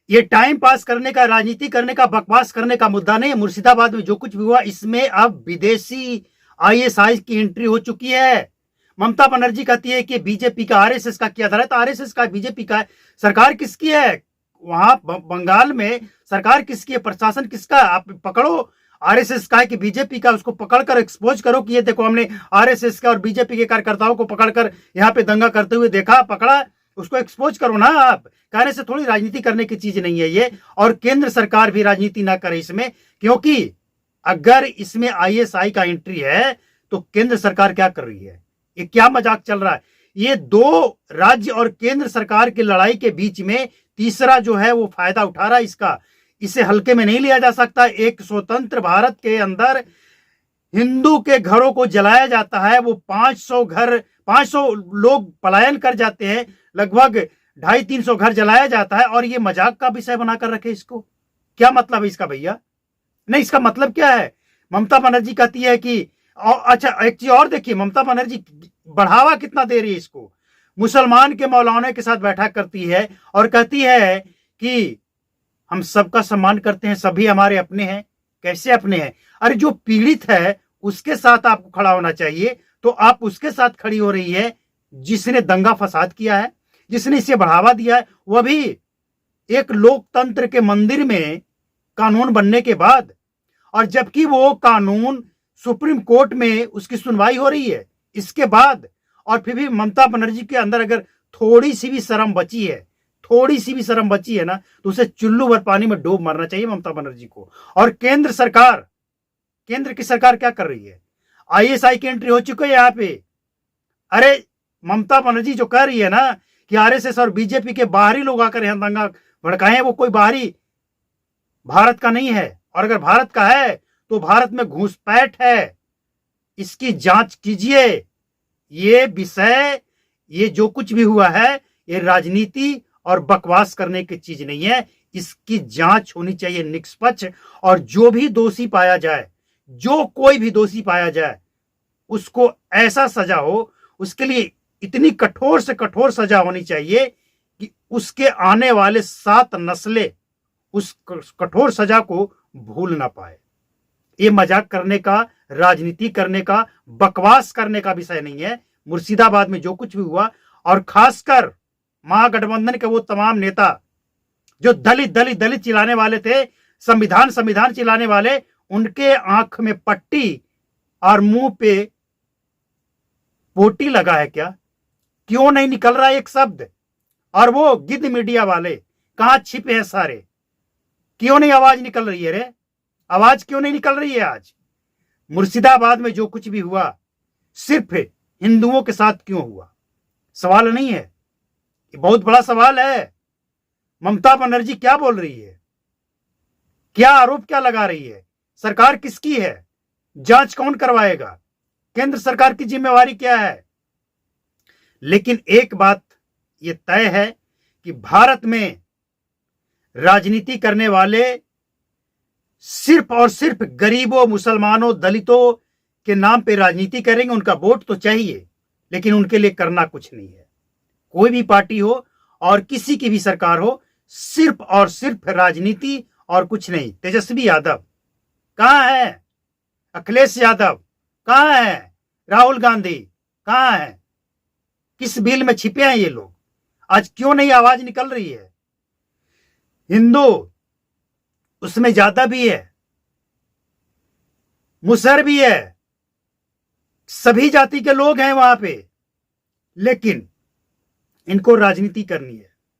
ये time pass करने का, राजनीति करने का, बकवास करने का मुद्दा नहीं है। मुर्शिदाबाद में जो कुछ भी हुआ, इसमें अब विदेशी आईएसआई की एंट्री हो चुकी है। ममता बनर्जी कहती है कि बीजेपी का, आरएसएस का किया था, तो आरएसएस का, बीजेपी का, सरकार किसकी है वहां बंगाल में? सरकार किसकी है? प्रशासन किसका? आप पकड़ो, आरएसएस का है कि बीजेपी का, उसको पकड़कर एक्सपोज करो कि ये देखो हमने आरएसएस का और बीजेपी के कार्यकर्ताओं को पकड़कर यहाँ पे दंगा करते हुए देखा, पकड़ा, उसको एक्सपोज करो ना। आप कहने से थोड़ी राजनीति करने की चीज नहीं है ये। और केंद्र सरकार भी राजनीति ना करे इसमें, क्योंकि अगर इसमें आईएसआई का एंट्री है तो केंद्र सरकार क्या कर रही है? ये क्या मजाक चल रहा है? ये दो राज्य और केंद्र सरकार की लड़ाई के बीच में तीसरा जो है वो फायदा उठा रहा है इसका। इसे हल्के में नहीं लिया जा सकता। एक स्वतंत्र भारत के अंदर हिंदू के घरों को जलाया जाता है, वो 500 घर, 500 लोग पलायन कर जाते हैं, लगभग 250-300 घर जलाया जाता है, और ये मजाक का विषय बनाकर रखे इसको। क्या मतलब है इसका भैया? नहीं, इसका मतलब क्या है? ममता बनर्जी कहती है कि अच्छा, एक चीज और देखिए, ममता बनर्जी बढ़ावा कितना दे रही है इसको। मुसलमान के मौलाना के साथ बैठक करती है और कहती है कि हम सबका सम्मान करते हैं, सभी हमारे अपने हैं। कैसे अपने हैं? अरे जो पीड़ित है उसके साथ आपको खड़ा होना चाहिए, तो आप उसके साथ खड़ी हो रही है जिसने दंगा फसाद किया है, जिसने इसे बढ़ावा दिया है, वह भी एक लोकतंत्र के मंदिर में कानून बनने के बाद। और जबकि वो कानून सुप्रीम कोर्ट में उसकी सुनवाई हो रही है इसके बाद, और फिर भी ममता बनर्जी के अंदर अगर थोड़ी सी भी शर्म बची है, थोड़ी सी भी शर्म बची है ना, तो उसे चुल्लू भर पानी में डूब मरना चाहिए ममता बनर्जी को। और केंद्र सरकार, केंद्र की सरकार क्या कर रही है? आईएसआई की एंट्री हो चुकी है यहाँ पे। अरे ममता बनर्जी जो कह रही है ना कि आरएसएस और बीजेपी के बाहरी लोग आकर यहां दंगा भड़काए, वो कोई बाहरी भारत का नहीं है। और अगर भारत का है तो भारत में घुसपैठ है, इसकी जांच कीजिए। ये विषय, ये जो कुछ भी हुआ है, ये राजनीति और बकवास करने की चीज नहीं है। इसकी जांच होनी चाहिए निष्पक्ष, और जो भी दोषी पाया जाए, जो कोई भी दोषी पाया जाए, उसको ऐसा सजा हो, उसके लिए इतनी कठोर से कठोर सजा होनी चाहिए कि उसके आने वाले 7 नस्लें उस कठोर सजा को भूल ना पाए। ये मजाक करने का, राजनीति करने का, बकवास करने का विषय नहीं है। मुर्शिदाबाद में जो कुछ भी हुआ, और खासकर महागठबंधन के वो तमाम नेता जो दलित दलित दलित चिल्लाने वाले थे, संविधान संविधान चिल्लाने वाले, उनके आंख में पट्टी और मुंह पे पोटी लगा है क्या? क्यों नहीं निकल रहा एक शब्द? और वो गिद्ध मीडिया वाले कहां छिपे हैं सारे? क्यों नहीं आवाज निकल रही है रे? आवाज क्यों नहीं निकल रही है आज? मुर्शिदाबाद में जो कुछ भी हुआ सिर्फ हिंदुओं के साथ क्यों हुआ? सवाल नहीं है, ये बहुत बड़ा सवाल है। ममता बनर्जी क्या बोल रही है? क्या आरोप क्या लगा रही है? सरकार किसकी है? जांच कौन करवाएगा? केंद्र सरकार की जिम्मेवारी क्या है? लेकिन एक बात यह तय है कि भारत में राजनीति करने वाले सिर्फ और सिर्फ गरीबों, मुसलमानों, दलितों के नाम पे राजनीति करेंगे। उनका वोट तो चाहिए, लेकिन उनके लिए करना कुछ नहीं है। कोई भी पार्टी हो और किसी की भी सरकार हो, सिर्फ और सिर्फ राजनीति और कुछ नहीं। तेजस्वी यादव कहां है? अखिलेश यादव कहां है? राहुल गांधी कहां है? किस बिल में छिपे हैं ये लोग? आज क्यों नहीं आवाज निकल रही है? हिंदू उसमें ज्यादा भी है, मुसहर भी है, सभी जाति के लोग हैं वहां पे, लेकिन इनको राजनीति करनी है।